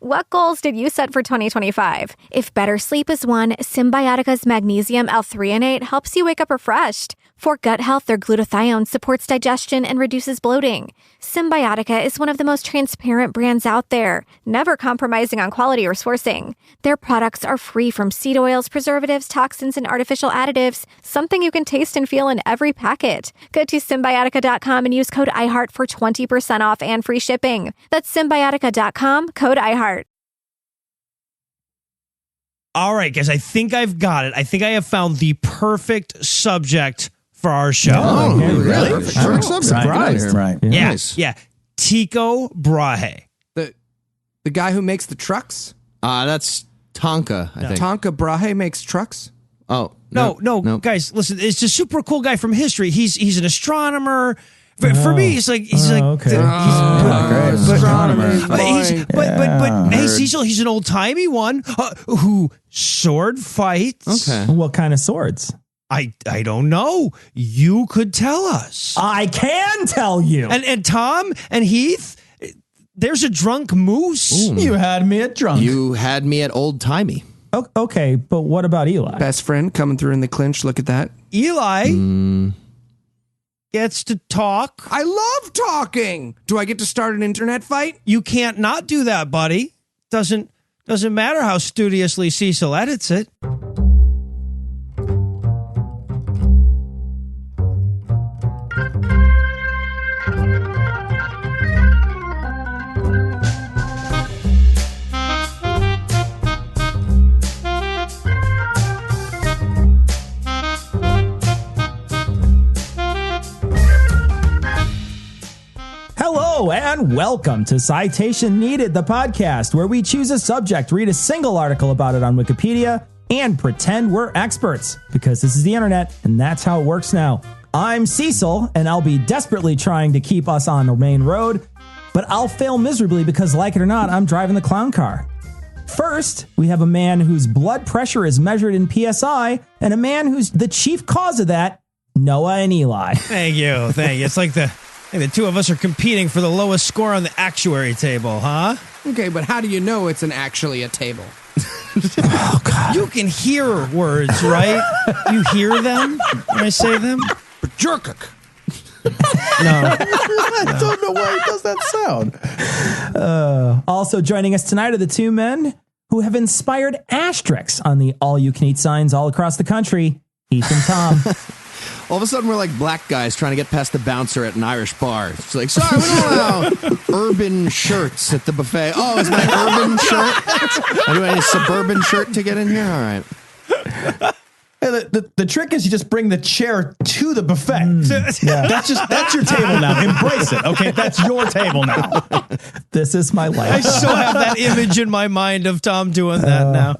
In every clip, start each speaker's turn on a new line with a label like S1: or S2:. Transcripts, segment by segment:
S1: what goals did you set for 2025? If better sleep is one, Symbiotica's magnesium L-threonate helps you wake up refreshed. For gut health, their glutathione supports digestion and reduces bloating. Symbiotica is one of the most transparent brands out there, never compromising on quality or sourcing. Their products are free from seed oils, preservatives, toxins, and artificial additives, something you can taste and feel in every packet. Go to Symbiotica.com and use code iHeart for 20% off and free shipping. That's Symbiotica.com, code iHeart.
S2: All right, guys, I think I've got it. I think I have found the perfect subject for our show.
S3: Oh, really?
S4: I'm surprised.
S3: Right.
S2: Yeah,
S4: Nice.
S2: yeah. Tycho Brahe.
S5: The guy who makes the trucks?
S4: That's Tonka, I think.
S5: Tycho Brahe makes trucks?
S4: Oh,
S2: No, guys, listen. It's a super cool guy from history. He's an astronomer. For me, he's like
S3: okay.
S2: But hey, Cecil, he's an old timey one who sword fights.
S4: Okay.
S3: What kind of swords?
S2: I don't know. You could tell us.
S3: I can tell you.
S2: And Tom and Heath, there's a drunk moose.
S3: You had me at drunk.
S4: You had me at old timey.
S3: Okay, but what about Eli?
S5: Best friend coming through in the clinch. Look at that.
S2: Eli gets to talk.
S5: I love talking. Do I get to start an internet fight?
S2: You can't not do that, buddy. Doesn't matter how studiously Cecil edits it.
S3: Hello and welcome to Citation Needed, the podcast where we choose a subject, read a single article about it on Wikipedia, and pretend we're experts, because this is the internet and that's how it works now. I'm Cecil, and I'll be desperately trying to keep us on the main road, but I'll fail miserably because, like it or not, I'm driving the clown car. First, we have a man whose blood pressure is measured in PSI, and a man who's the chief cause of that, Noah and Eli.
S2: Thank you. It's like the two of us are competing for the lowest score on the actuary table, huh?
S5: Okay, but how do you know it's actually a table?
S2: Oh, God. You can hear words, right? You hear them when I say them?
S5: Jerkuk.
S2: No.
S3: I don't know why he does that sound. Also joining us tonight are the two men who have inspired asterisks on the all-you-can-eat signs all across the country, Heath and Tom.
S4: All of a sudden, we're like black guys trying to get past the bouncer at an Irish bar. It's like, sorry, we don't allow urban shirts at the buffet. Oh, is my urban shirt? Do I need a suburban shirt to get in here? All right.
S6: The trick is you just bring the chair to the buffet.
S3: Yeah.
S6: That's your table now. Embrace it. Okay, that's your table now.
S3: This is my
S2: I
S3: life.
S2: still have that image in my mind of Tom doing that now.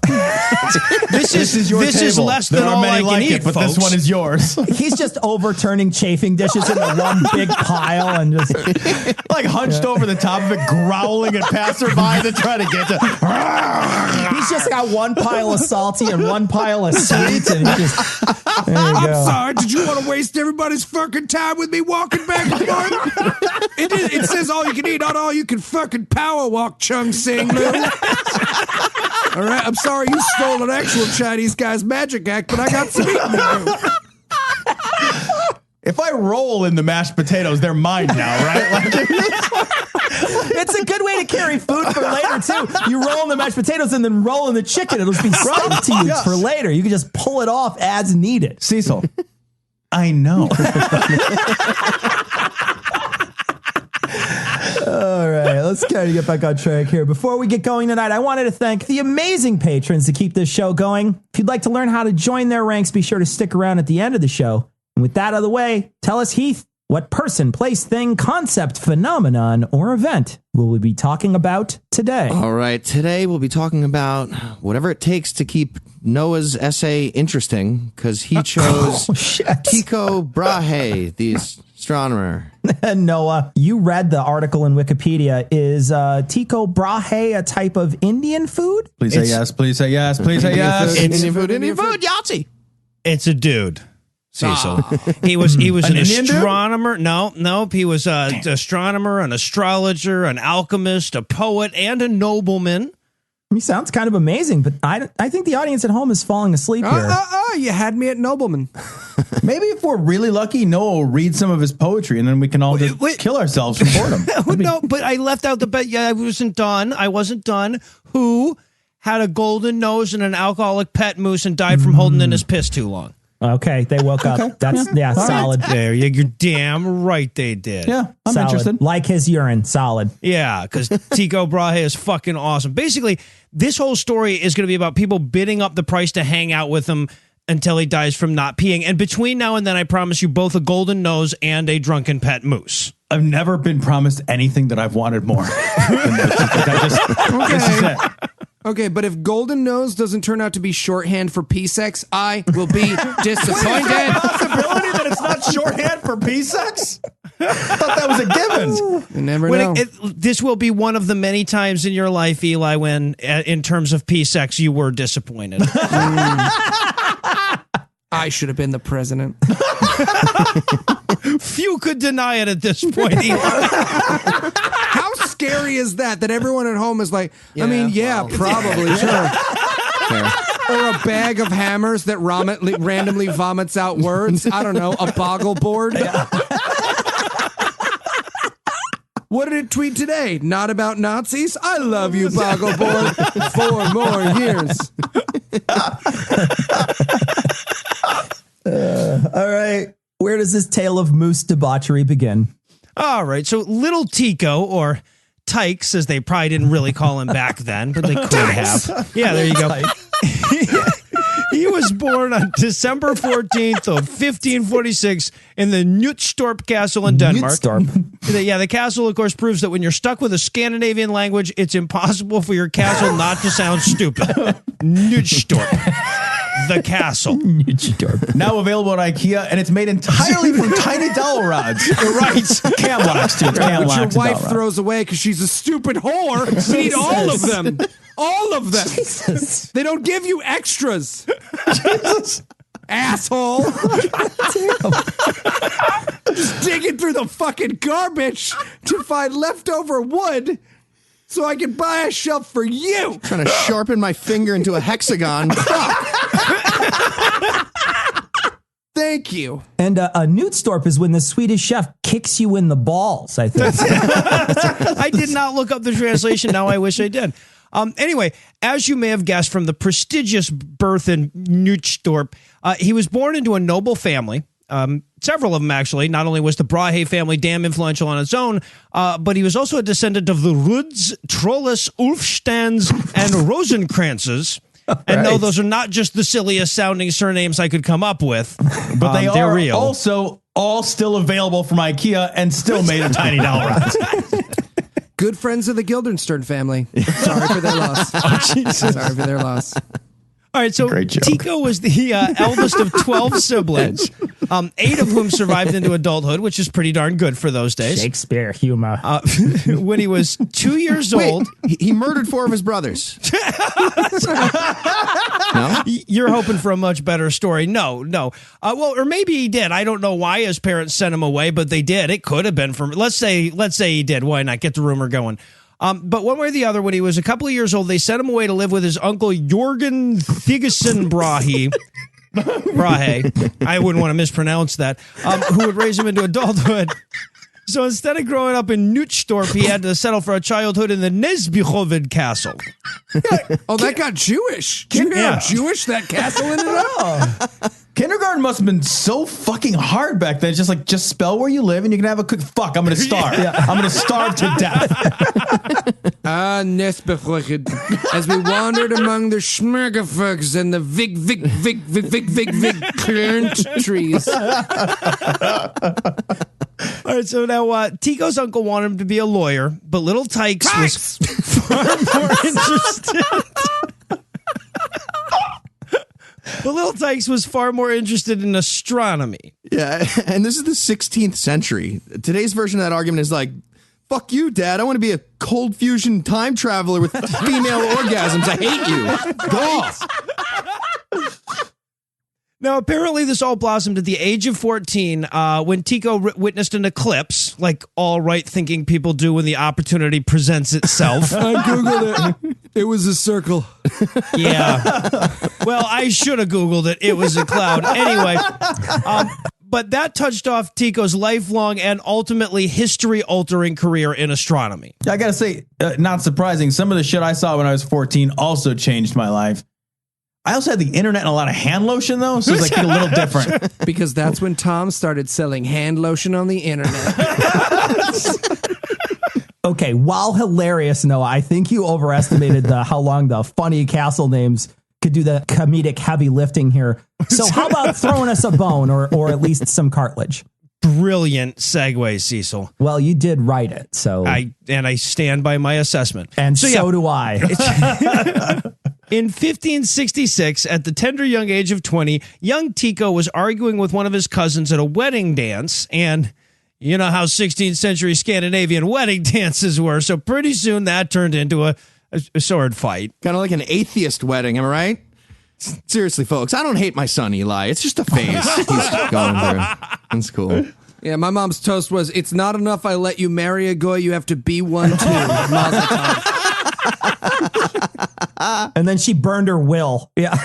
S2: This is
S6: your
S2: this
S6: table.
S2: is less
S6: there
S2: than
S6: are
S2: all
S6: many
S2: I can
S6: like
S2: eat,
S6: it, but
S2: folks.
S6: this one is yours.
S3: He's just overturning chafing dishes into one big pile and just
S6: Like hunched over the top of it, growling at passerby to try to get to.
S3: he's just got one pile of salty and one pile of sweet, and he just there you
S5: I'm
S3: go.
S5: sorry. Did you want to waste everybody's fucking time with me walking back and forth? It says all you can eat, not all you can fucking power walk, Chung Sing Lou. All right, I'm sorry you stole an actual Chinese guy's magic act, but I got some eating to do.
S6: If I roll in the mashed potatoes, they're mine now, right? Like,
S3: It's a good way to carry food for later too. You roll in the mashed potatoes and then roll in the chicken. It'll be stuffed to you for later. You can just pull it off as needed.
S6: Cecil, I know.
S3: All right, let's kind of get back on track here. Before we get going tonight, I wanted to thank the amazing patrons to keep this show going. If you'd like to learn how to join their ranks, be sure to stick around at the end of the show. And with that out of the way, tell us, Heath, what person, place, thing, concept, phenomenon, or event will we be talking about today?
S4: All right. Today, we'll be talking about whatever it takes to keep Noah's essay interesting, because he chose Tycho Brahe, the astronomer.
S3: Noah, you read the article in Wikipedia. Is Tycho Brahe a type of Indian food?
S6: Please say yes. Please say yes. Please say yes.
S4: Indian food, Yahtzee.
S2: It's a dude. Cecil. He was an
S6: Indian dude?
S2: astronomer. Nope. He was an astronomer, an astrologer, an alchemist, a poet, and a nobleman.
S3: He sounds kind of amazing, but I think the audience at home is falling asleep here.
S5: You had me at nobleman.
S6: Maybe if we're really lucky, Noah will read some of his poetry, and then we can all just kill ourselves from boredom.
S2: No, but I left out the bet. Yeah, I wasn't done. Who had a golden nose and an alcoholic pet moose and died from holding in his piss too long?
S3: Okay, they woke up. That's solid.
S2: Right. There, you're damn right they did.
S6: Yeah, I'm
S3: solid.
S6: interested.
S3: Like his urine, solid.
S2: Yeah, because Tycho Brahe is fucking awesome. Basically, this whole story is going to be about people bidding up the price to hang out with him until he dies from not peeing. And between now and then, I promise you both a golden nose and a drunken pet moose.
S6: I've never been promised anything that I've wanted more. This is it.
S5: Okay, but if golden nose doesn't turn out to be shorthand for P-sex, I will be disappointed.
S6: Possibility that it's not shorthand for P-sex? I thought that was a given.
S5: You never know.
S2: This will be one of the many times in your life, Eli, when in terms of P-sex, you were disappointed.
S5: I should have been the president.
S2: Few could deny it at this point, Eli.
S5: How scary is that everyone at home is like, probably, sure. Or a bag of hammers that randomly vomits out words. I don't know, a boggle board. What did it tweet today? Not about Nazis? I love you, boggle board. 4 more years.
S3: All right. Where does this tale of moose debauchery begin?
S2: All right. So little Tycho, or Tykes, as they probably didn't really call him back then, but they could have. Yeah, there you go. He was born on December 14th of 1546 in the Knutstorp Castle in Denmark. Yeah, the castle, of course, proves that when you're stuck with a Scandinavian language, it's impossible for your castle not to sound stupid. Knutstorp. The castle.
S6: Now available at IKEA, and it's made entirely from tiny dowel rods.
S2: Right.
S6: Cam locks, too. Cam
S5: Which your
S6: locks
S5: wife throws away because she's a stupid whore. You need all of them. All of them. Jesus. They don't give you extras. Jesus. Asshole. Just digging through the fucking garbage to find leftover wood so I can buy a shelf for you.
S4: Trying to sharpen my finger into a hexagon.
S5: Thank you.
S3: And a Knutstorp is when the Swedish chef kicks you in the balls, I think.
S2: I did not look up the translation. Now I wish I did. Anyway, as you may have guessed from the prestigious birth in Knutstorp, he was born into a noble family. Several of them, actually. Not only was the Brahe family damn influential on its own, but he was also a descendant of the Ruds, Trolles, Ulfstens, and Rosenkrantzes. And no, those are not just the silliest sounding surnames I could come up with,
S6: but they're
S2: real.
S6: Also all still available from IKEA and still made of tiny dowel rods.
S5: Good friends of the Guildenstern family. Sorry for their loss. Oh, Jesus. Sorry for their loss.
S2: All right, so Tycho was the eldest of 12 siblings, 8 of whom survived into adulthood, which is pretty darn good for those days.
S3: Shakespeare humor.
S2: When he was 2 years old...
S4: He murdered 4 of his brothers.
S2: No? You're hoping for a much better story. No. Well, or maybe he did. I don't know why his parents sent him away, but they did. It could have been from... Let's say he did. Why not? Get the rumor going. But one way or the other, when he was a couple of years old, they sent him away to live with his uncle Jorgen Thygesen Brahe. I wouldn't want to mispronounce that. Who would raise him into adulthood. So instead of growing up in Knutstorp, he had to settle for a childhood in the Nesbyhoved Castle.
S5: Oh, that got Jewish. You know how Jewish that castle ended up?
S6: Kindergarten must have been so fucking hard back then. It's just like, just spell where you live and you can have a quick, fuck, I'm going to starve. I'm going to starve to death.
S5: Nesbyhoved. As we wandered among the schmergefugs and the vig trees.
S2: All right, so now Tycho's uncle wanted him to be a lawyer, but little Tykes was far more interested. But little Tykes was far more interested in astronomy.
S4: Yeah, and this is the 16th century. Today's version of that argument is like, fuck you, Dad. I want to be a cold fusion time traveler with female orgasms. I hate you. Go off.
S2: Now, apparently this all blossomed at the age of 14 when Tycho witnessed an eclipse, like all right-thinking people do when the opportunity presents itself.
S5: I Googled it. It was a circle.
S2: Yeah. Well, I should have Googled it. It was a cloud. Anyway, but that touched off Tycho's lifelong and ultimately history-altering career in astronomy.
S6: I gotta say, not surprising. Some of the shit I saw when I was 14 also changed my life. I also had the internet and a lot of hand lotion, though, so it's like a little different.
S5: Because that's when Tom started selling hand lotion on the internet.
S3: Okay, while hilarious, Noah, I think you overestimated how long the funny castle names could do the comedic heavy lifting here. So how about throwing us a bone or at least some cartilage?
S2: Brilliant segue, Cecil.
S3: Well, you did write it, so
S2: I stand by my assessment.
S3: And so do I.
S2: In 1566, at the tender young age of 20, young Tycho was arguing with one of his cousins at a wedding dance, and you know how 16th century Scandinavian wedding dances were, so pretty soon that turned into a sword fight.
S4: Kind of like an atheist wedding, am I right? Seriously, folks, I don't hate my son, Eli. It's just a phase he's going through. That's cool.
S5: Yeah, my mom's toast was, it's not enough I let you marry a goy, you have to be one too. Mazel tov.
S3: And then she burned her will. Yeah.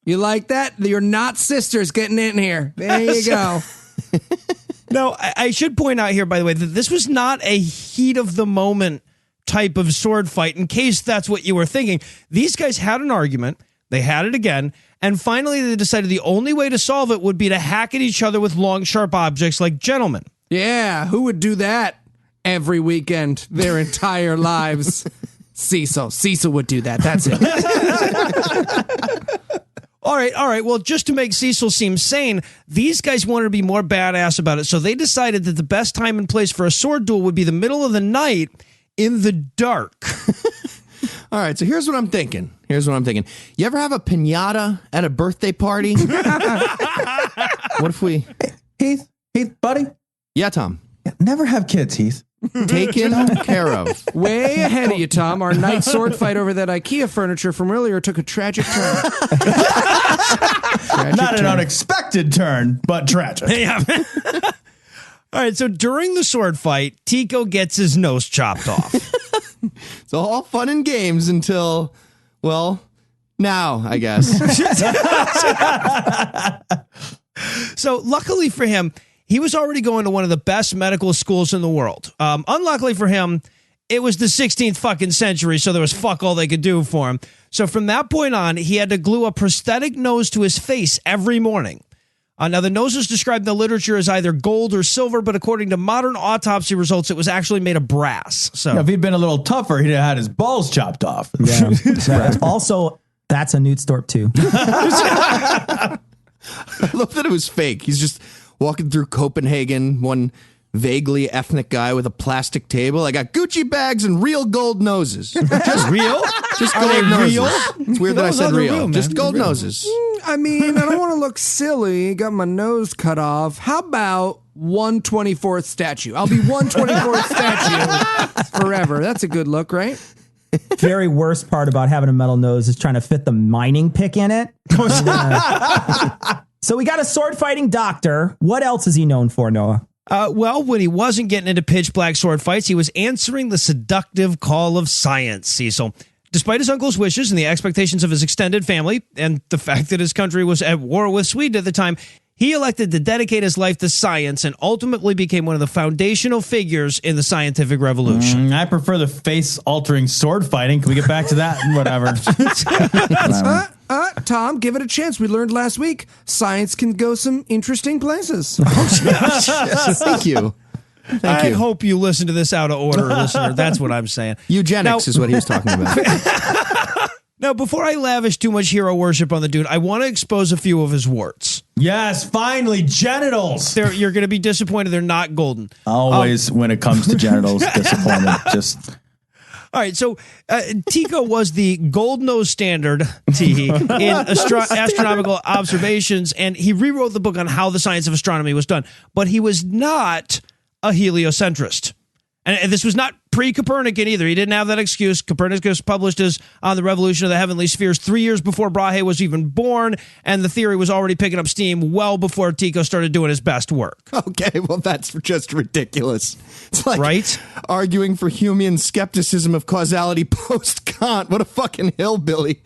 S5: You like that? You're not sisters getting in here. There you go.
S2: No, I should point out here, by the way, that this was not a heat of the moment type of sword fight, in case that's what you were thinking. These guys had an argument. They had it again. And finally, they decided the only way to solve it would be to hack at each other with long, sharp objects like gentlemen.
S5: Yeah, who would do that every weekend their entire lives? Cecil. Cecil would do that. That's it.
S2: All right. Well, just to make Cecil seem sane, these guys wanted to be more badass about it. So they decided that the best time and place for a sword duel would be the middle of the night in the dark.
S4: All right, so here's what I'm thinking. You ever have a piñata at a birthday party? What if we...
S6: Heath, buddy?
S4: Yeah, Tom.
S6: Never have kids, Heath.
S4: Taken care of.
S5: Way ahead of you, Tom. Our night sword fight over that IKEA furniture from earlier took a tragic turn.
S6: Not an unexpected turn, but tragic.
S2: Yeah. All right, so during the sword fight, Tycho gets his nose chopped off.
S4: It's all fun and games until, well, now, I guess.
S2: So luckily for him, he was already going to one of the best medical schools in the world. Unluckily for him, it was the 16th fucking century, so there was fuck all they could do for him. So from that point on, he had to glue a prosthetic nose to his face every morning. Now, the nose is described in the literature as either gold or silver, but according to modern autopsy results, it was actually made of brass. So
S6: if he'd been a little tougher, he'd have had his balls chopped off.
S3: Yeah. Also, that's a Newt Storp too.
S4: I love that it was fake. He's just walking through Copenhagen, one vaguely ethnic guy with a plastic table. I got Gucci bags and real gold noses.
S2: just real?
S4: Just gold noses. Real? It's weird that I said real. Just gold noses.
S5: I mean, I don't want to look silly. Got my nose cut off. How about 1/24th statue? I'll be 1/24th statue forever. That's a good look, right?
S3: Very worst part about having a metal nose is trying to fit the mining pick in it. So we got a sword fighting doctor. What else is he known for, Noah?
S2: Well, when he wasn't getting into pitch black sword fights, he was answering the seductive call of science, Cecil. Despite his uncle's wishes and the expectations of his extended family, and the fact that his country was at war with Sweden at the time, he elected to dedicate his life to science and ultimately became one of the foundational figures in the scientific revolution.
S6: I prefer the face-altering sword fighting. Can we get back to that? Whatever.
S5: Tom, give it a chance. We learned last week science can go some interesting places.
S4: Thank you.
S2: I hope you listen to this out of order, listener. That's what I'm saying.
S4: Eugenics is what he was talking about.
S2: Now, before I lavish too much hero worship on the dude, I want to expose a few of his warts.
S6: Yes, finally, genitals.
S2: You're going to be disappointed they're not golden.
S6: Always, when it comes to genitals, disappointed. Just...
S2: All right, so Tycho was the gold nose standard in astronomical observations, and he rewrote the book on how the science of astronomy was done. But he was not a heliocentrist. And this was not pre-Copernican either. He didn't have that excuse. Copernicus published his On the Revolution of the Heavenly Spheres 3 years before Brahe was even born, and the theory was already picking up steam well before Tycho started doing his best work.
S4: Okay, well, that's just ridiculous. It's like
S2: Right?
S4: arguing for Humean skepticism of causality post-Kant. What a fucking hillbilly.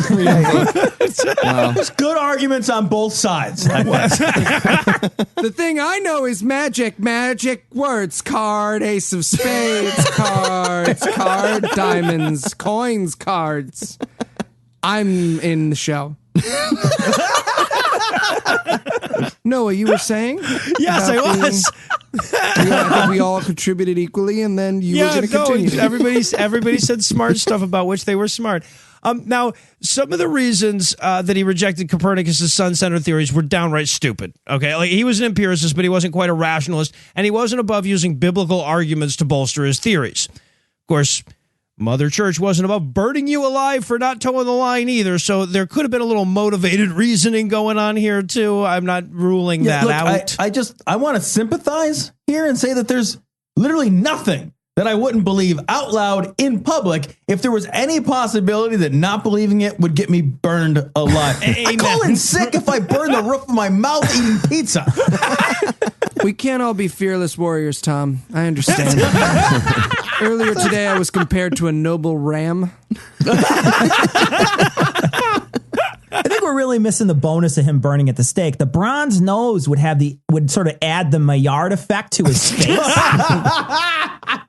S4: Wow.
S6: There's good arguments on both sides.
S5: The thing I know is magic words. Card, ace of spades, cards, card, diamonds, coins, cards. I'm in the show. Noah, you were saying?
S2: Yes, I was.
S5: I think we all contributed equally, and then you were going to continue.
S2: Everybody said smart stuff about which they were smart. Now, some of the reasons that he rejected Copernicus' sun-centered theories were downright stupid. Okay, like he was an empiricist, but he wasn't quite a rationalist, and he wasn't above using biblical arguments to bolster his theories. Of course, Mother Church wasn't above burning you alive for not towing the line either, so there could have been a little motivated reasoning going on here too. I'm not ruling that out.
S6: I want to sympathize here and say that there's literally nothing that I wouldn't believe out loud in public if there was any possibility that not believing it would get me burned alive. I call in sick if I burn the roof of my mouth eating pizza.
S5: We can't all be fearless warriors, Tom. I understand. Earlier today, I was compared to a noble ram.
S3: I think we're really missing the bonus of him burning at the stake. The bronze nose would sort of add the Maillard effect to his face.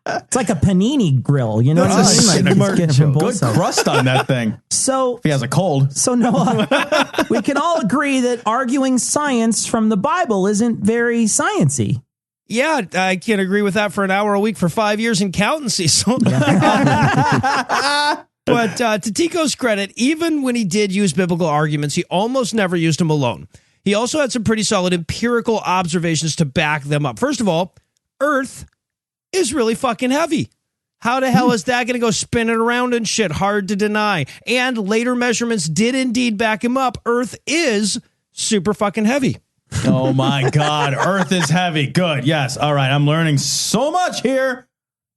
S3: It's like a panini grill, you know what I mean? Like he's getting from both
S6: Good
S3: sides.
S6: crust on that thing.
S3: So
S6: If he has a cold.
S3: So Noah, we can all agree that arguing science from the Bible isn't very sciencey.
S2: Yeah, I can't agree with that for an hour a week for 5 years in accountancy. So, but to Tycho's credit, even when he did use biblical arguments, he almost never used them alone. He also had some pretty solid empirical observations to back them up. First of all, Earth is really fucking heavy. How the hell is that going to go spinning around and shit? Hard to deny. And later measurements did indeed back him up. Earth is super fucking heavy.
S6: Oh my God. Earth is heavy. Good. Yes. All right. I'm learning so much here.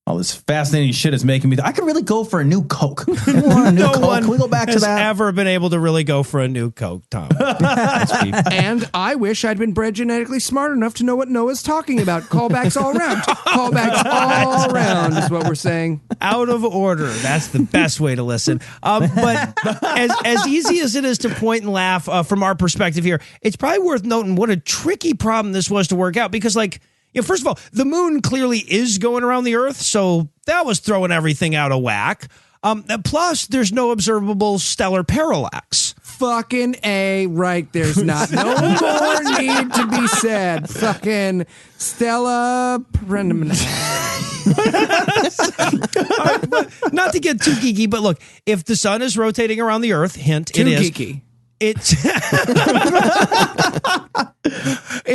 S6: All this fascinating shit is making me. I could really go for a new Coke.
S2: No one
S6: Can we go back to
S2: has
S6: that?
S2: ever been able to really go for a new Coke, Tom.
S5: And I wish I'd been bred genetically smart enough to know what Noah's talking about. Callbacks all around. Callbacks all around is what we're saying.
S2: Out of order. That's the best way to listen. But as easy as it is to point and laugh from our perspective here, it's probably worth noting what a tricky problem this was to work out because, like, first of all, the moon clearly is going around the Earth, so that was throwing everything out of whack. Plus, there's no observable stellar parallax.
S5: Fucking A, right, there's not. No more need to be said. Fucking Stella
S2: Not to get too geeky, but look, if the sun is rotating around the Earth, hint,
S5: Too
S2: it is.
S5: geeky.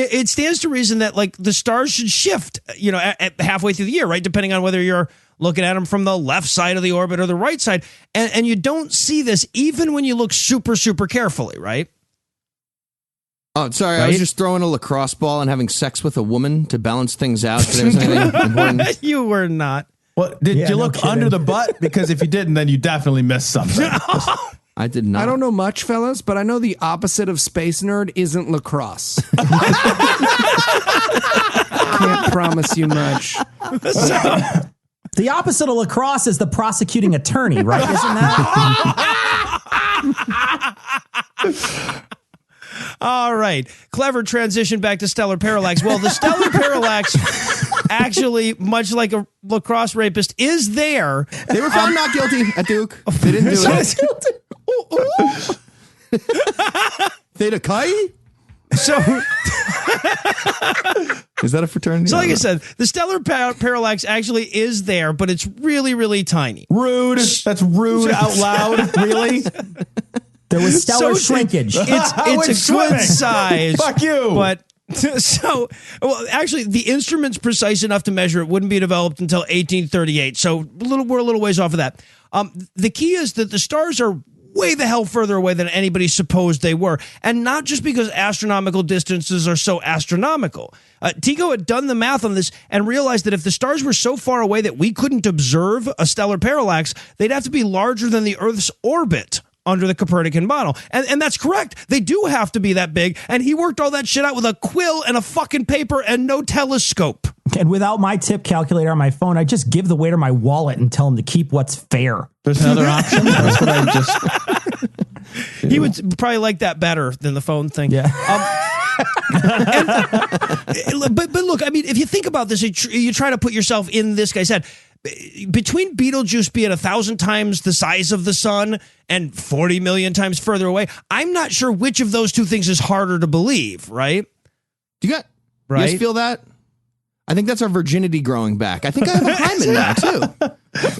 S2: It stands to reason that like the stars should shift, at halfway through the year, right? Depending on whether you're looking at them from the left side of the orbit or the right side. And you don't see this even when you look super, super carefully, right?
S4: Oh, sorry. I
S2: Right?
S4: was just throwing a lacrosse ball and having sex with a woman to balance things out. There was anything important.
S2: You were not.
S6: Well, did you
S3: no
S6: look
S3: kidding.
S6: under the butt? Because if you didn't, then you definitely missed something.
S4: I did not.
S5: I don't know much, fellas, but I know the opposite of space nerd isn't lacrosse. Can't promise you much.
S3: The opposite of lacrosse is the prosecuting attorney, right? Isn't that?
S2: All right. Clever transition back to stellar parallax. Well, the stellar parallax actually, much like a lacrosse rapist, is there.
S4: They were found not guilty at Duke. They didn't do it. Theta Chi?
S2: So,
S4: Is that a fraternity?
S2: like I said, the stellar parallax actually is there, but it's really, really tiny.
S6: Rude. That's rude out loud. Really?
S3: There was stellar
S2: So
S3: shrinkage.
S2: It's a good size.
S6: Fuck you.
S2: But actually, the instrument's precise enough to measure it wouldn't be developed until 1838. So we're a little ways off of that. The key is that the stars are way the hell further away than anybody supposed they were. And not just because astronomical distances are so astronomical. Tycho had done the math on this and realized that if the stars were so far away that we couldn't observe a stellar parallax, they'd have to be larger than the Earth's orbit under the Copernican model. And that's correct. They do have to be that big. And he worked all that shit out with a quill and a fucking paper and no telescope.
S3: And without my tip calculator on my phone, I just give the waiter my wallet and tell him to keep what's fair.
S6: There's another option. That's what I just.
S2: He would probably like that better than the phone thing.
S3: Yeah.
S2: But look, I mean, if you think about this, you try to put yourself in this guy's head. Between Betelgeuse being 1,000 times the size of the sun and 40 million times further away, I'm not sure which of those two things is harder to believe, right?
S4: You guys feel that? I think that's our virginity growing back. I think I have a hymen now, too.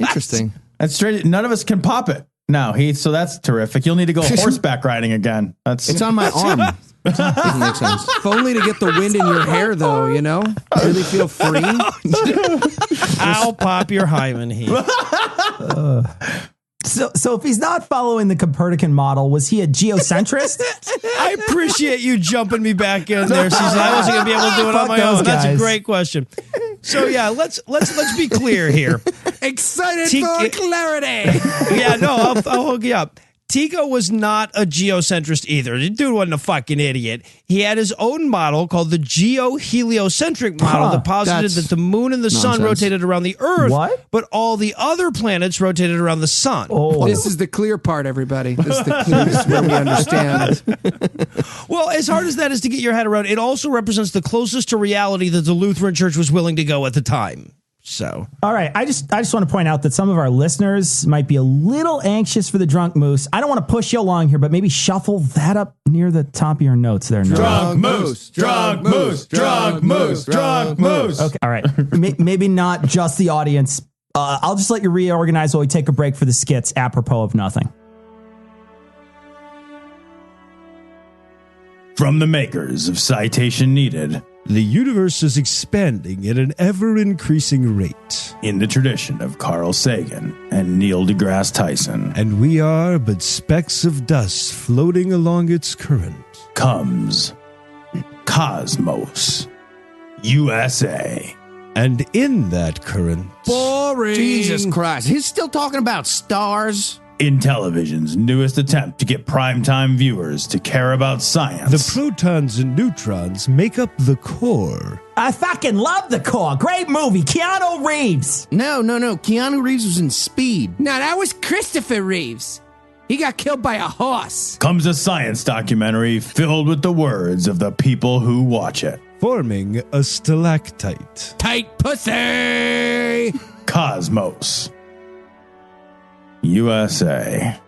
S4: Interesting.
S6: That's straight. None of us can pop it now, Heath, so that's terrific. You'll need to go horseback riding again.
S4: It's on my arm. Doesn't make sense.
S5: If only to get the wind in your hair, though, you know? Really feel free.
S2: I'll pop your hymen, Heath.
S3: So if he's not following the Copernican model, was he a geocentrist?
S2: I appreciate you jumping me back in there, Cecil. I wasn't going to be able to do it on my own. That's a great question. So yeah, let's be clear here.
S5: Excited for clarity.
S2: Yeah, no, I'll hook you up. Tycho was not a geocentrist either. The dude wasn't a fucking idiot. He had his own model called the geoheliocentric model that posited that the moon and the sun rotated around the Earth, but all the other planets rotated around the sun.
S5: Oh. This is the clear part, everybody. This is the clearest where we understand.
S2: Well, as hard as that is to get your head around, it also represents the closest to reality that the Lutheran Church was willing to go at the time. So,
S3: all right. I just want to point out that some of our listeners might be a little anxious for the drunk moose. I don't want to push you along here, but maybe shuffle that up near the top of your notes there.
S6: Drunk moose, drunk moose, drunk moose, drunk moose.
S3: Okay. All right. Maybe not just the audience. I'll just let you reorganize while we take a break for the skits apropos of nothing.
S6: From the makers of Citation Needed.
S2: The universe is expanding at an ever-increasing rate.
S6: In the tradition of Carl Sagan and Neil deGrasse Tyson.
S2: And we are but specks of dust floating along its current.
S6: Comes Cosmos, USA.
S2: And in that current...
S5: Boring.
S4: Jesus Christ. He's still talking about stars.
S6: In television's newest attempt to get primetime viewers to care about science.
S2: The protons and neutrons make up the core.
S3: I fucking love the core. Great movie. Keanu Reeves.
S4: No. Keanu Reeves was in Speed.
S5: No, that was Christopher Reeves. He got killed by a horse.
S6: Comes a science documentary filled with the words of the people who watch it.
S2: Forming a stalactite.
S5: Tight pussy.
S6: Cosmos, USA.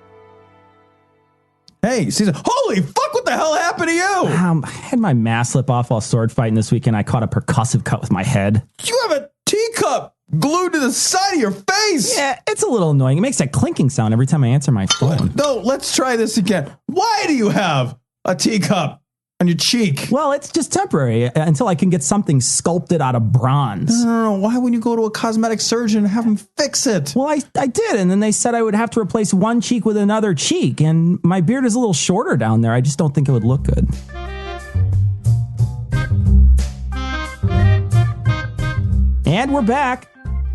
S6: Hey, Caesar. Holy fuck, what the hell happened to you?
S3: I had my mask slip off while sword fighting this weekend. I caught a percussive cut with my head.
S6: You have a teacup glued to the side of your face.
S3: Yeah, it's a little annoying. It makes that clinking sound every time I answer my phone.
S6: No, let's try this again. Why do you have a teacup on your cheek?
S3: Well, it's just temporary until I can get something sculpted out of bronze.
S6: No. Why wouldn't you go to a cosmetic surgeon and have him fix it?
S3: Well, I did, and then they said I would have to replace one cheek with another cheek, and my beard is a little shorter down there. I just don't think it would look good. And we're back.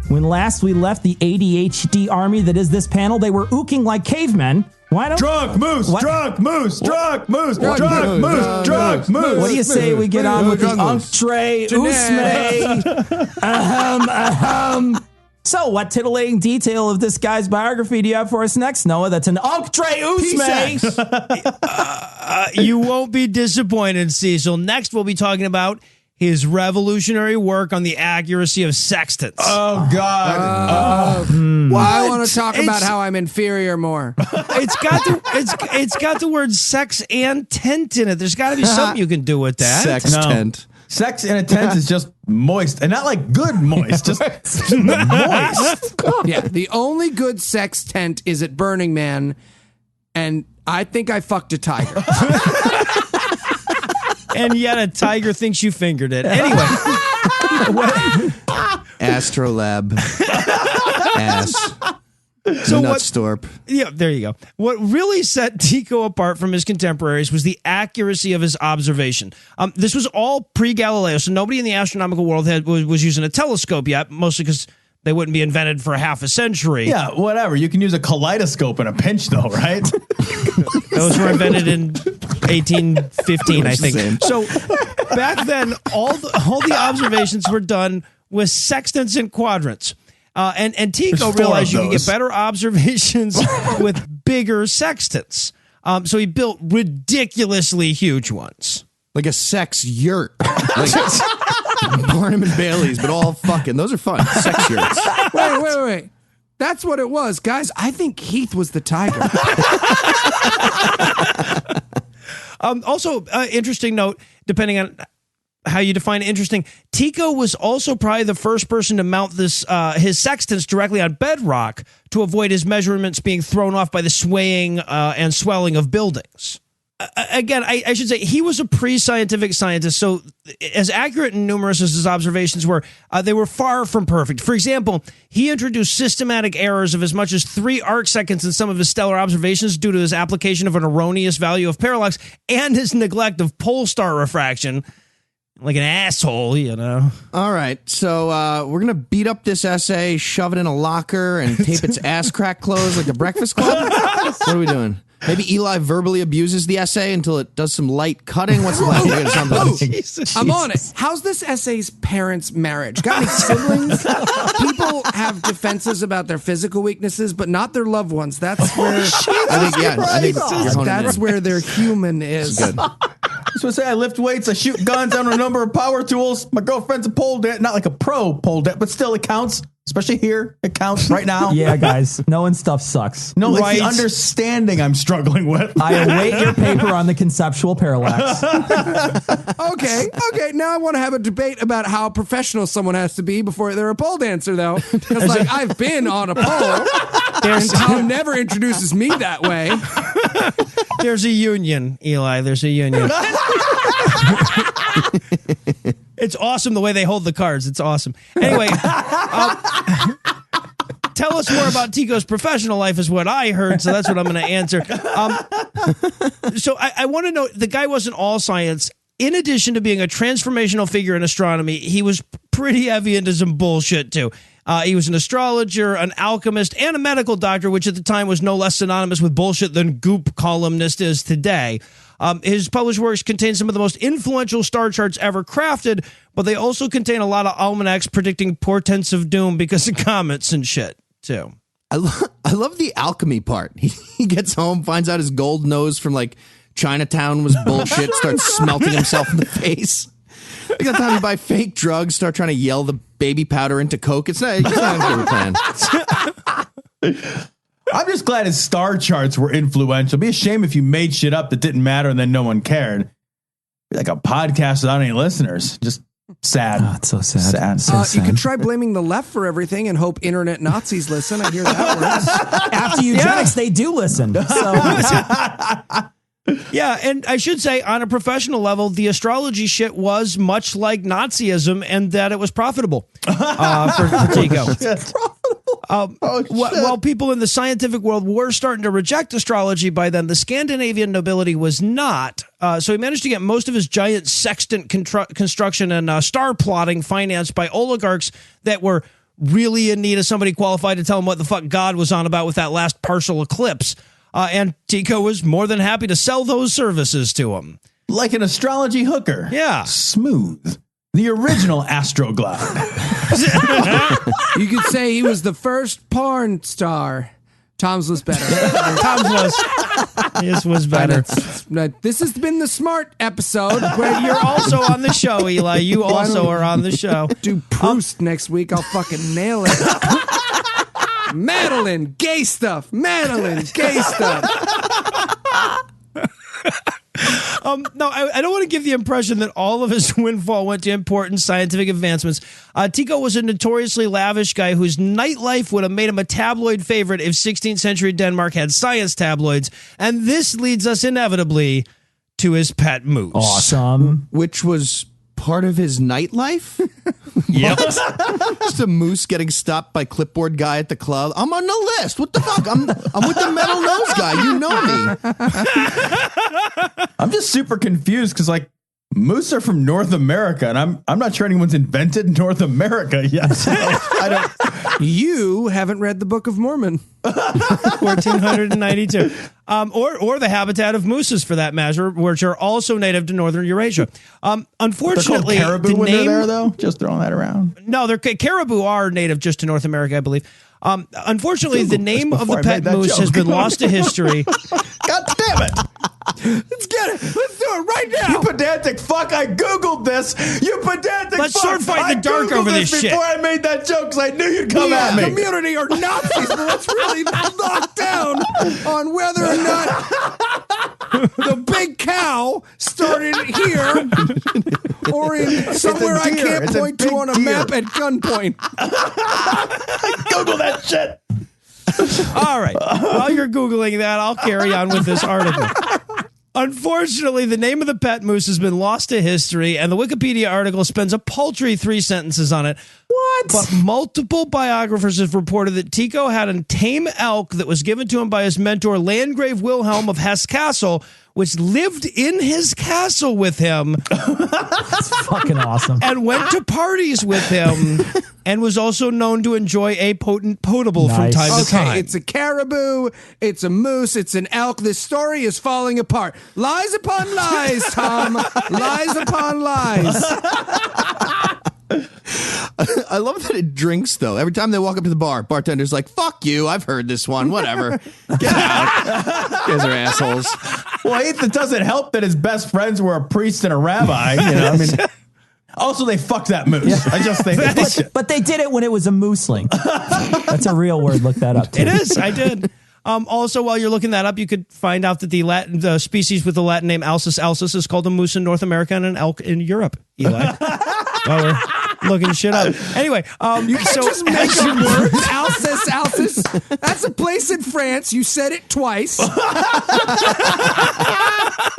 S3: When last we left the ADHD army that is this panel, they were ooking like cavemen. Why don't
S6: drunk moose,
S3: what?
S6: Drunk moose, drunk moose, drunk moose, drunk moose.
S3: What do you say we get on with the entree oosme? So, what titillating detail of this guy's biography do you have for us next, Noah? That's an entree oosme.
S2: You won't be disappointed, Cecil. Next, we'll be talking about his revolutionary work on the accuracy of sextants.
S6: Oh, God.
S5: I want to talk about how I'm inferior more.
S2: It's got the word sex and tent in it. There's got to be something you can do with that.
S4: Sex tent.
S6: Sex in a tent is just moist, and not like good moist, just moist.
S5: Yeah, the only good sex tent is at Burning Man, and I think I fucked a tiger.
S2: And yet a tiger thinks you fingered it. Anyway.
S4: Astrolab. Ass. Nutstorp.
S2: Yeah, there you go. What really set Tycho apart from his contemporaries was the accuracy of his observation. This was all pre-Galileo, so nobody in the astronomical world was using a telescope yet, mostly because they wouldn't be invented for half a century.
S6: Yeah, whatever. You can use a kaleidoscope in a pinch, though, right?
S2: Those were invented in 1815, I think. So back then, all the observations were done with sextants and quadrants. And Tycho realized you could get better observations with bigger sextants. So he built ridiculously huge ones.
S4: Like a sex yurt. Like Barnum and Bailey's, but all fucking. Those are fun. Sex yurts.
S5: Wait. That's what it was. Guys, I think Heath was the tiger.
S2: Also, interesting note, depending on how you define interesting, Tycho was also probably the first person to mount his sextants directly on bedrock to avoid his measurements being thrown off by the swaying and swelling of buildings. Again, I should say he was a pre-scientific scientist, so as accurate and numerous as his observations were, they were far from perfect. For example, he introduced systematic errors of as much as 3 arcseconds in some of his stellar observations due to his application of an erroneous value of parallax and his neglect of pole star refraction. Like an asshole, you know.
S4: All right, so we're going to beat up this essay, shove it in a locker, and tape its ass crack closed like the Breakfast Club? What are we doing? Maybe Eli verbally abuses the essay until it does some light cutting. What's left?
S5: I'm on it. How's this essay's parents' marriage? Got any siblings? People have defenses about their physical weaknesses, but not their loved ones. That's where
S4: I think
S5: that's where their human is.
S4: Good.
S6: So I say I lift weights, I shoot guns, I own a number of power tools. My girlfriend's a pole dance, not like a pro pole dance, but still it counts. Especially here, it counts right now.
S3: Yeah, guys, knowing stuff sucks.
S6: No, it's the understanding I'm struggling with.
S3: I await your paper on the conceptual parallax.
S5: Okay. Now I want to have a debate about how professional someone has to be before they're a pole dancer, though. Because, I've been on a pole, and Tom never introduces me that way.
S2: There's a union, Eli. There's a union. It's awesome the way they hold the cards. It's awesome. Anyway, tell us more about Tycho's professional life is what I heard, so that's what I'm going to answer. So I want to know, the guy wasn't all science. In addition to being a transformational figure in astronomy, he was pretty heavy into some bullshit, too. He was an astrologer, an alchemist, and a medical doctor, which at the time was no less synonymous with bullshit than Goop columnist is today. His published works contain some of the most influential star charts ever crafted, but they also contain a lot of almanacs predicting portents of doom because of comets and shit, too.
S4: I love the alchemy part. He gets home, finds out his gold nose from, Chinatown was bullshit, starts smelting himself in the face. They got time to buy fake drugs, start trying to yell the baby powder into Coke. It's not a good plan.
S6: I'm just glad his star charts were influential. It'd be a shame if you made shit up that didn't matter and then no one cared. Be like a podcast without any listeners. Just sad.
S3: Oh, it's so sad.
S5: You could try blaming the left for everything and hope internet Nazis listen. I hear that works.
S3: After eugenics, they do listen. So.
S2: Yeah, and I should say, on a professional level, the astrology shit was much like Nazism, and that it was profitable for Tycho. While people in the scientific world were starting to reject astrology by then, the Scandinavian nobility was not. So he managed to get most of his giant sextant construction and star plotting financed by oligarchs that were really in need of somebody qualified to tell them what the fuck God was on about with that last partial eclipse. And Tycho was more than happy to sell those services to him.
S6: Like an astrology hooker.
S2: Yeah.
S6: Smooth. The original Astroglide.
S5: You could say he was the first porn star. Tom's was better.
S2: His was better.
S5: This has been the smart episode.
S2: Where you're also on the show, Eli. You also are on the show.
S5: Do Proust next week. I'll fucking nail it. Madeline, gay stuff. Madeline, gay stuff.
S2: No, I don't want to give the impression that all of his windfall went to important scientific advancements. Tycho was a notoriously lavish guy whose nightlife would have made him a tabloid favorite if 16th century Denmark had science tabloids. And this leads us inevitably to his pet moose.
S3: Awesome.
S4: Which was part of his nightlife?
S2: Yep.
S4: Just a moose getting stopped by clipboard guy at the club. I'm on the list. What the fuck? I'm with the metal nose guy. You know me.
S6: I'm just super confused because like moose are from North America, and I'm not sure anyone's invented North America yet. So I don't.
S5: You haven't read the Book of Mormon.
S2: 1492. Or the habitat of mooses, for that measure, which are also native to northern Eurasia. Unfortunately,
S6: they're called caribou when they're there, though. Just throwing that around.
S2: No, caribou are native just to North America, I believe. Unfortunately, the name of the pet moose has been lost to history.
S6: God damn it!
S5: Let's get it. Let's do it right now.
S6: You pedantic fuck! I googled this. You pedantic
S2: Let's
S6: fuck!
S2: sword fight in the dark
S6: I Googled
S2: over this shit.
S6: before I made that joke because I knew you'd come at me.
S5: Community are Nazis, but let's really lock down on whether or not the big cow started here or in somewhere I can't
S6: It's a
S5: point to
S6: big
S5: on a
S6: deer.
S5: map at gunpoint.
S6: Google that shit.
S2: All right. While you're Googling that, I'll carry on with this article. Unfortunately, the name of the pet moose has been lost to history, and the Wikipedia article spends a paltry 3 sentences on it. What? But multiple biographers have reported that Tycho had a tame elk that was given to him by his mentor, Landgrave Wilhelm of Hesse Castle, which lived in his castle with him.
S3: That's fucking awesome.
S2: And went to parties with him, and was also known to enjoy a potent potable from
S3: Nice.
S2: time to time.
S5: Okay, it's a caribou, it's a moose, it's an elk. This story is falling apart. Lies upon lies, Tom. Lies upon lies.
S4: I love that it drinks, though. Every time they walk up to the bar, bartender's like, fuck you, I've heard this one, whatever. Get out. You guys are assholes.
S6: Well, it doesn't help that his best friends were a priest and a rabbi. You know, I mean, also they fucked that moose. I just think,
S3: But they did it when it was a mooseling. That's a real word. Look that up, too.
S2: It is. I did. Also, while you're looking that up, you could find out that the species with the Latin name Alcis alcis is called a moose in North America and an elk in Europe. Eli, while we're looking shit up. Anyway,
S5: You can't just make up words. Alsace, Alsace. That's a place in France. You said it twice.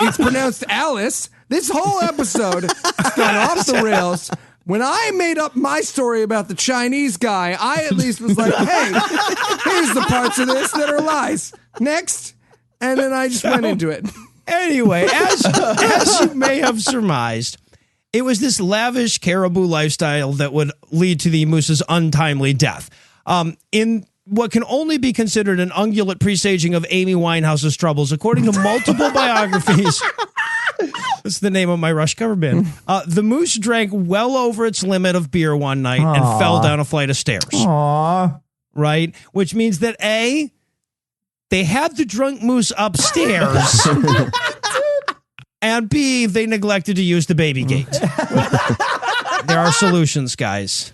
S5: It's pronounced Alice. This whole episode has gone off the rails. When I made up my story about the Chinese guy, I at least was like, hey, here's the parts of this that are lies. Next. And then I just went into it.
S2: Anyway, as you may have surmised, it was this lavish caribou lifestyle that would lead to the moose's untimely death. In what can only be considered an ungulate presaging of Amy Winehouse's troubles, according to multiple biographies. That's the name of my Rush cover band. The moose drank well over its limit of beer one night and fell down a flight of stairs.
S3: Aw.
S2: Right? Which means that A, they had the drunk moose upstairs. And B, they neglected to use the baby gate. There are solutions, guys.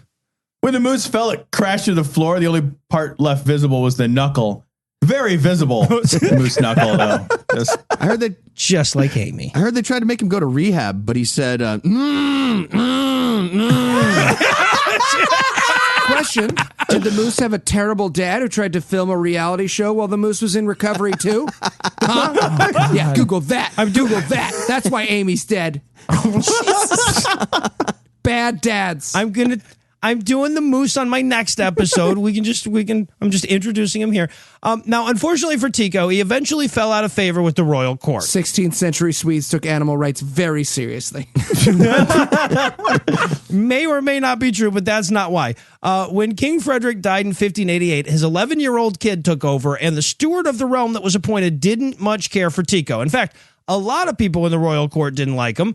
S6: when the moose fell, it crashed to the floor. The only part left visible was the knuckle. Very visible moose knuckle, though.
S4: I heard that.
S2: Just like Amy.
S4: I heard they tried to make him go to rehab, but he said,
S5: Question: did the moose have a terrible dad who tried to film a reality show while the moose was in recovery too? Huh? Yeah, Google that. I've Googled that. That's why Amy's dead. Bad dads.
S2: I'm doing the moose on my next episode. I'm just introducing him here. Now, unfortunately for Tycho, he eventually fell out of favor with the royal court.
S5: 16th century Swedes took animal rights very seriously.
S2: May or may not be true, but that's not why. When King Frederick died in 1588, his 11-year-old kid took over, and the steward of the realm that was appointed didn't much care for Tycho. In fact, a lot of people in the royal court didn't like him,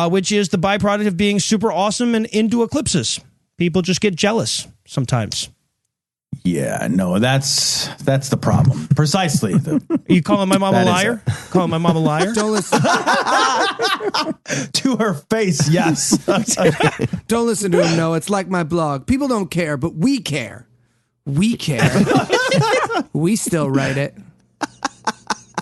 S2: which is the byproduct of being super awesome and into eclipses. People just get jealous sometimes.
S6: Yeah, no, that's the problem. Precisely.
S2: You calling my mom a liar? Calling my mom a liar?
S5: Don't listen.
S6: To her face, yes.
S5: Don't listen to him. No, it's like my blog. People don't care, but we care. We care. We still write it.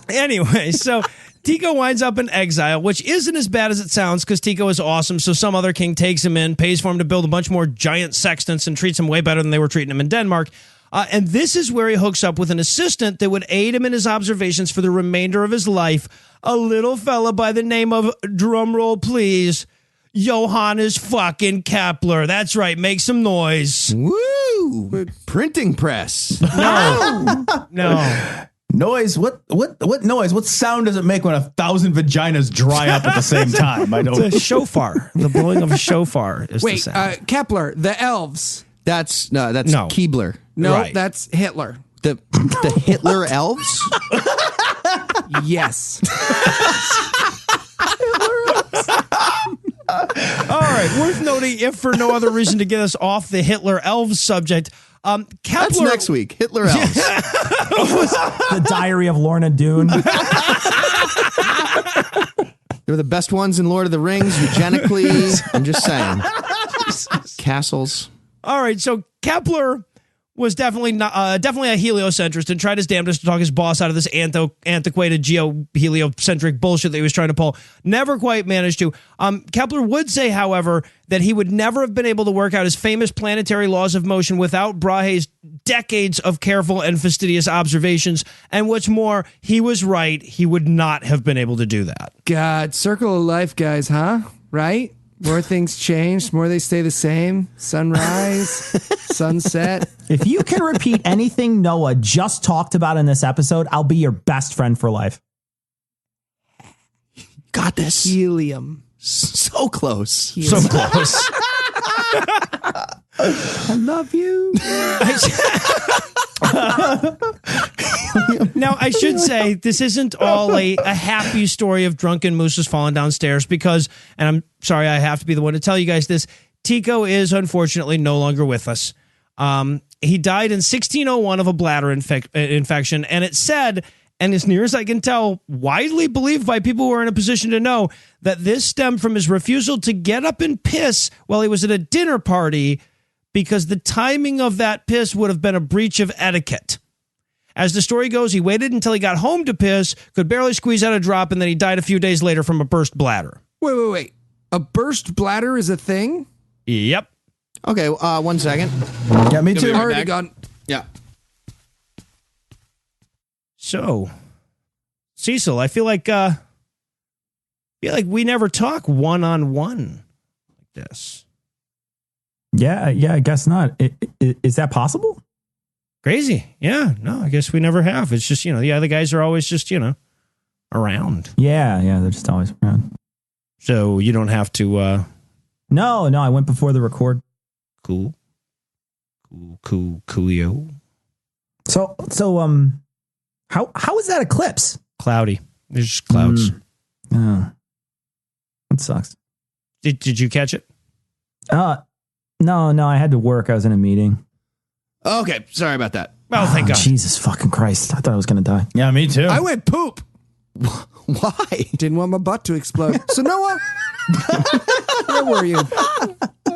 S2: Anyway, so Tycho winds up in exile, which isn't as bad as it sounds because Tycho is awesome. So some other king takes him in, pays for him to build a bunch more giant sextants and treats him way better than they were treating him in Denmark. And this is where he hooks up with an assistant that would aid him in his observations for the remainder of his life. A little fella by the name of, drumroll please, Johannes fucking Kepler. That's right. Make some noise.
S4: Woo! Printing press.
S2: No.
S6: Noise. What noise? What sound does it make when 1,000 vaginas dry up at the same time? I don't.
S2: The shofar. The blowing of a shofar is the
S5: Wait,
S2: sound.
S5: Kepler, the elves.
S4: That's
S2: No.
S4: Keebler.
S5: No,
S2: Right.
S5: that's Hitler.
S4: The Hitler elves?
S5: Yes.
S2: All right. Worth noting, if for no other reason to get us off the Hitler elves subject, Kepler.
S4: That's next week. Hitler elves.
S3: The Diary of Lorna Doone.
S4: They were the best ones in Lord of the Rings, eugenically. I'm just saying. Castles.
S2: All right. So Kepler was definitely a heliocentrist and tried his damnedest to talk his boss out of this antiquated geo-heliocentric bullshit that he was trying to pull. Never quite managed to. Kepler would say, however, that he would never have been able to work out his famous planetary laws of motion without Brahe's decades of careful and fastidious observations. And what's more, he was right. He would not have been able to do that.
S5: God, circle of life, guys, huh? Right? More things change, more they stay the same. Sunrise, sunset.
S3: If you can repeat anything Noah just talked about in this episode, I'll be your best friend for life.
S4: Got this.
S5: Helium.
S4: So close.
S2: So close.
S5: I love you.
S2: Now, I should say this isn't all a happy story of drunken mooses falling downstairs because, and I'm sorry I have to be the one to tell you guys this, Tycho is unfortunately no longer with us. He died in 1601 of a bladder infection, and it said, and as near as I can tell, widely believed by people who are in a position to know, that this stemmed from his refusal to get up and piss while he was at a dinner party because the timing of that piss would have been a breach of etiquette. As the story goes, he waited until he got home to piss, could barely squeeze out a drop, and then he died a few days later from a burst bladder.
S5: Wait. A burst bladder is a thing?
S2: Yep.
S4: Okay, 1 second.
S6: Yeah, me too.
S5: Already gone.
S4: Yeah.
S2: So, Cecil, I feel like we never talk one-on-one like this.
S3: Yeah, I guess not. Is that possible?
S2: Crazy. Yeah, no, I guess we never have. It's just, the other guys are always just, around.
S3: Yeah, they're just always around.
S2: So you don't have to...
S3: No, I went before the record.
S2: Coolio.
S3: So, how is that eclipse?
S2: Cloudy. There's just clouds.
S3: Oh, that sucks.
S2: Did you catch it?
S3: No, I had to work. I was in a meeting.
S4: Okay, sorry about that.
S2: Well, thank God.
S3: Jesus fucking Christ. I thought I was going to die.
S6: Yeah, me too.
S5: I went poop.
S4: Why?
S5: Didn't want my butt to explode. So Noah, where were you?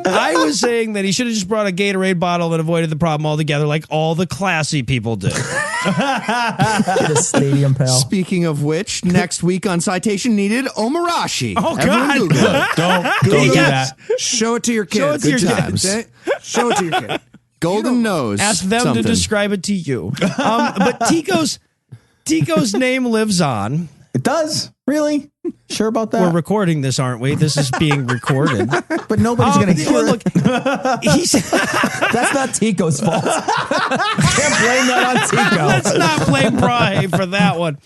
S2: I was saying that he should have just brought a Gatorade bottle and avoided the problem altogether like all the classy people did.
S3: The stadium pal.
S4: Speaking of which, next week on Citation Needed, Omarashi.
S2: Oh,
S4: Everyone
S2: God.
S4: Google it.
S6: Don't do
S2: Yes.
S6: that.
S5: Show it to your kids.
S2: Show it to your
S4: Good
S2: kids.
S4: times.
S5: Okay? Show it to your kid.
S4: Golden nose.
S2: Ask them
S4: something.
S2: to describe it to you. But Tico's name lives on.
S6: It does? Really? Sure about that?
S2: We're recording this, aren't we? This is being recorded.
S6: But nobody's going to hear
S2: well,
S6: it.
S2: look, he's,
S3: That's not Tico's fault. Can't blame that on Tico.
S2: let's not blame Brahe for that one.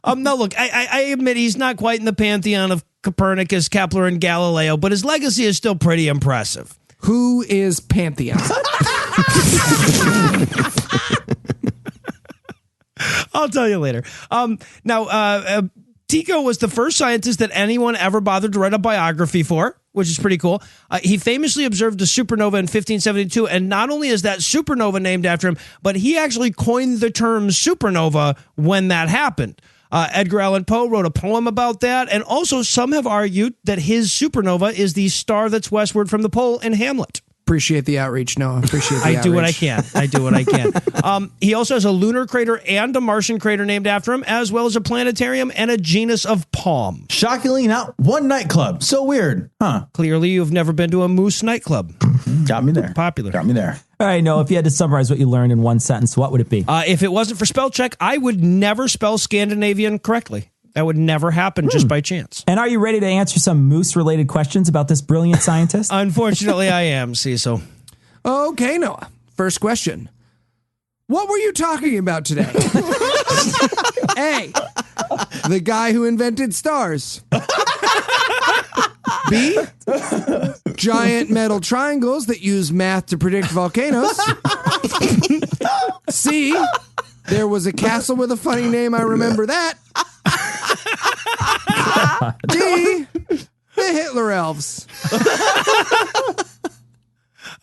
S2: No, look, I admit he's not quite in the pantheon of Copernicus, Kepler, and Galileo, but his legacy is still pretty impressive.
S5: Who is Pantheon?
S2: I'll tell you later. Now, Tycho was the first scientist that anyone ever bothered to write a biography for, which is pretty cool. He famously observed a supernova in 1572, and not only is that supernova named after him, but he actually coined the term supernova when that happened. Edgar Allan Poe wrote a poem about that, and also some have argued that his supernova is the star that's westward from the pole in Hamlet.
S5: Appreciate the outreach, Noah. Appreciate the
S2: I
S5: outreach.
S2: do what I can. He also has a lunar crater and a Martian crater named after him, as well as a planetarium and a genus of palm.
S6: Shockingly, not one nightclub. So weird. Huh.
S2: Clearly, you've never been to a moose nightclub.
S6: Got me there.
S2: Popular.
S6: Got me there.
S3: All right, Noah, if you had to summarize what you learned in one sentence, what would it be?
S2: If it wasn't for spell check, I would never spell Scandinavian correctly. That would never happen just by chance.
S3: And are you ready to answer some moose-related questions about this brilliant scientist?
S2: Unfortunately, I am, Cecil.
S5: Okay, Noah. First question. What were you talking about today? A, the guy who invented stars. B, giant metal triangles that use math to predict volcanoes. C, there was a castle with a funny name, I remember that. D, the Hitler elves.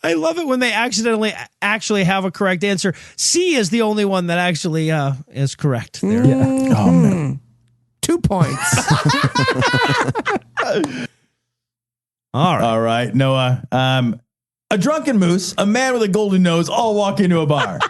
S2: I love it when they actually have a correct answer. C is the only one that actually is correct there.
S3: Yeah.
S6: Oh, man.
S5: 2 points.
S2: All
S6: right, Noah. A drunken moose, a man with a golden nose, all walk into a bar.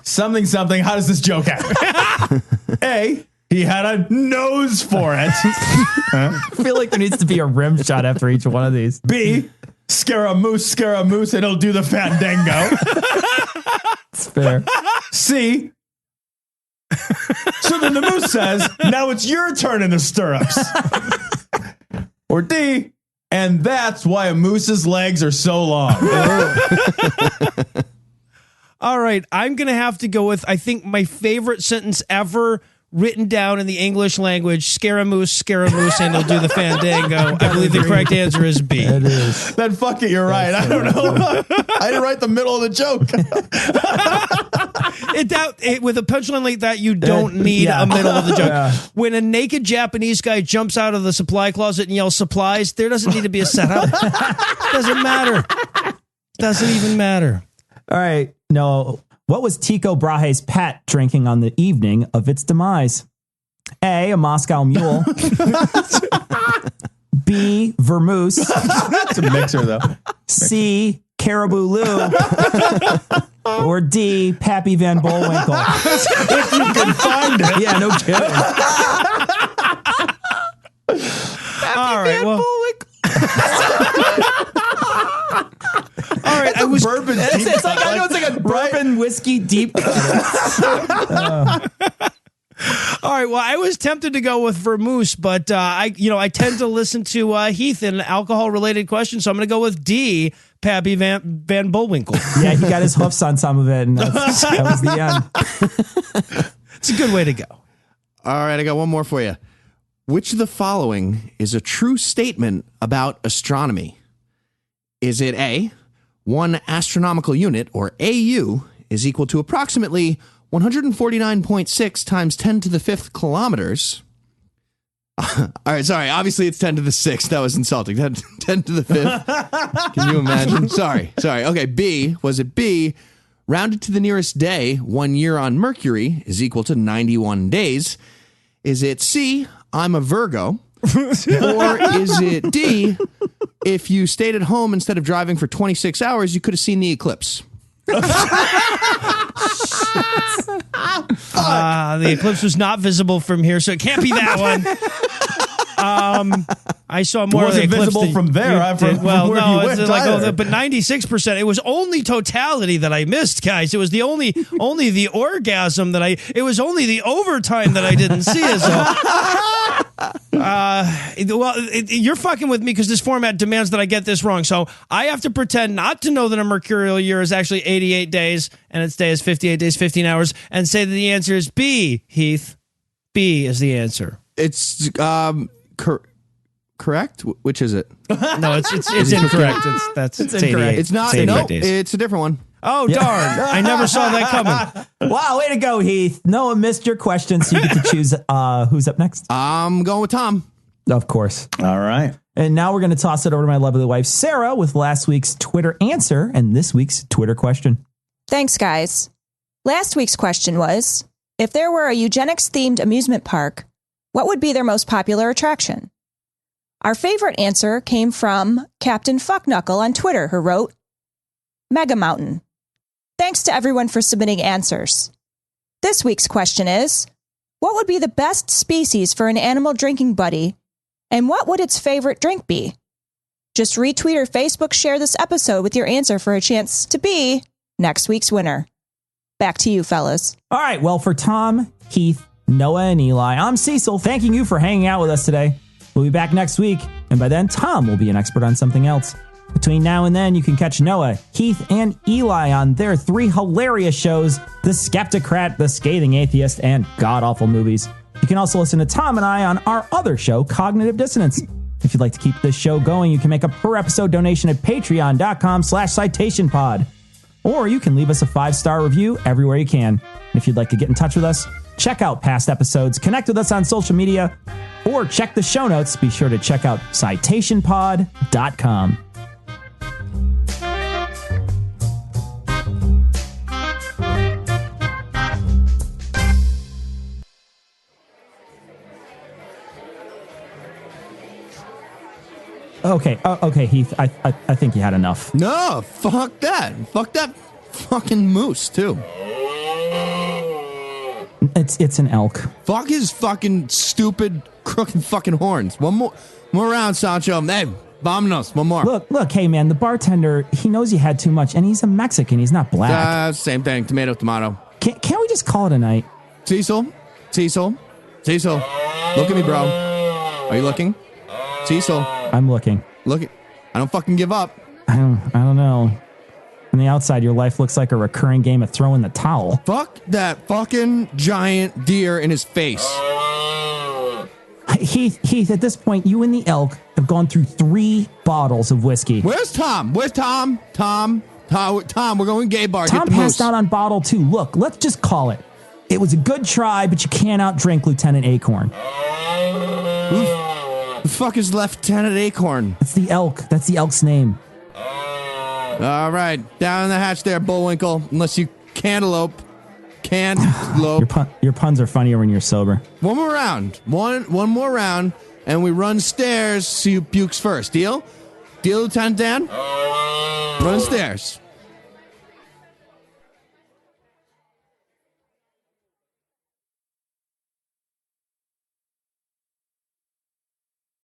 S6: something. How does this joke happen? A, he had a nose for it.
S3: I feel like there needs to be a rim shot after each one of these.
S6: B, scare a moose, and he'll do the fandango.
S3: It's fair.
S6: C, so then the moose says, now it's your turn in the stirrups. Or D, and that's why a moose's legs are so long.
S2: All right, I'm going to have to go with, I think, my favorite sentence ever written down in the English language, scare a moose, and he'll do the fandango. I believe the correct answer is B.
S3: It is.
S6: Then fuck it, you're right. I don't know. I didn't write the middle of the joke.
S2: With a punchline like that, you don't need a middle of the joke.
S3: Yeah.
S2: When a naked Japanese guy jumps out of the supply closet and yells supplies, there doesn't need to be a setup. Doesn't matter. Doesn't even matter.
S3: All right. No. What was Tycho Brahe's pet drinking on the evening of its demise? A, a Moscow Mule. B, Vermouth.
S6: That's a mixer, though.
S3: C, Caribou Lou. Or D, Pappy Van Bullwinkle.
S6: If you can find it.
S3: Yeah, no kidding.
S2: All right, well. All right, I was
S6: bourbon.
S3: It's like I know it's like a bourbon whiskey deep cut.
S2: All right, well, I was tempted to go with vermouth, but I tend to listen to Heath in alcohol-related questions, so I'm going to go with D, Pappy Van Bullwinkle.
S3: Yeah, he got his hoofs on some of it, and that was the end.
S2: It's a good way to go.
S4: All right, I got one more for you. Which of the following is a true statement about astronomy? Is it A, 1 astronomical unit, or AU, is equal to approximately 149.6 times 10 to the 5th kilometers? All right, sorry. Obviously, it's 10 to the 6th. That was insulting. 10 to the 5th. Can you imagine? Sorry. Okay, B. Was it B? Rounded to the nearest day, 1 year on Mercury is equal to 91 days. Is it C? I'm a Virgo. Or is it D? If you stayed at home instead of driving for 26 hours, you could have seen the eclipse.
S2: The eclipse was not visible from here, so it can't be that one. I saw more of the eclipse
S6: visible from there. From where you went,
S2: but 96%. It was only totality that I missed, guys. It was the only the orgasm that it was only the overtime that I didn't see. You're fucking with me because this format demands that I get this wrong. So I have to pretend not to know that a mercurial year is actually 88 days and its day is 58 days, 15 hours, and say that the answer is B, Heath. B is the answer.
S4: It's correct? Which is it?
S2: No, it's incorrect. It's incorrect.
S4: It's not.
S2: No,
S4: it's a different one.
S2: Oh, darn. I never saw that coming.
S3: Wow, way to go, Heath. Noah missed your question, so you get to choose who's up next.
S4: I'm going with Tom.
S3: Of course.
S6: All right.
S3: And now we're going to toss it over to my lovely wife, Sarah, with last week's Twitter answer and this week's Twitter question.
S7: Thanks, guys. Last week's question was, if there were a eugenics-themed amusement park, what would be their most popular attraction? Our favorite answer came from Captain Fuckknuckle on Twitter, who wrote, Mega Mountain. Thanks to everyone for submitting answers. This week's question is, what would be the best species for an animal drinking buddy, and what would its favorite drink be? Just retweet or Facebook share this episode with your answer for a chance to be next week's winner. Back to you, fellas.
S3: All right. Well, for Tom, Heath, Noah and Eli. I'm Cecil, thanking you for hanging out with us today. We'll be back next week, and by then, Tom will be an expert on something else. Between now and then, you can catch Noah, Heath, and Eli on their 3 hilarious shows, The Skeptocrat, The Scathing Atheist, and God Awful Movies. You can also listen to Tom and I on our other show, Cognitive Dissonance. If you'd like to keep this show going, you can make a per-episode donation at patreon.com/citationpod. Or you can leave us a 5-star review everywhere you can. And if you'd like to get in touch with us, check out past episodes, connect with us on social media, or check the show notes. Be sure to check out citationpod.com. Okay, Heath. I think you had enough.
S4: No, fuck that. Fuck that fucking moose, too.
S3: It's an elk.
S4: Fuck his fucking stupid, crooked fucking horns. One more round, Sancho. Hey, vámonos. One more.
S3: Look, hey, man, the bartender, he knows you had too much, and he's a Mexican. He's not black.
S4: Same thing. Tomato.
S3: Can't we just call it a night?
S4: Cecil. Look at me, bro. Are you looking? Cecil.
S3: I'm looking.
S4: Look. I don't fucking give up.
S3: I don't know. On the outside, your life looks like a recurring game of throwing the towel.
S4: Fuck that fucking giant deer in his face.
S3: Heath, at this point, you and the elk have gone through 3 bottles of whiskey.
S4: Where's Tom? Tom, we're going gay bar.
S3: Tom passed out on bottle 2. Look, let's just call it. It was a good try, but you can't outdrink Lieutenant Acorn.
S4: Who the fuck is Lieutenant Acorn?
S3: It's the elk. That's the elk's name.
S4: All right, down in the hatch there, Bullwinkle. Unless you cantaloupe.
S3: Your puns are funnier when you're sober.
S4: One more round. One more round, and we run stairs. See who pukes first. Deal? Deal, Lieutenant Dan? Run stairs.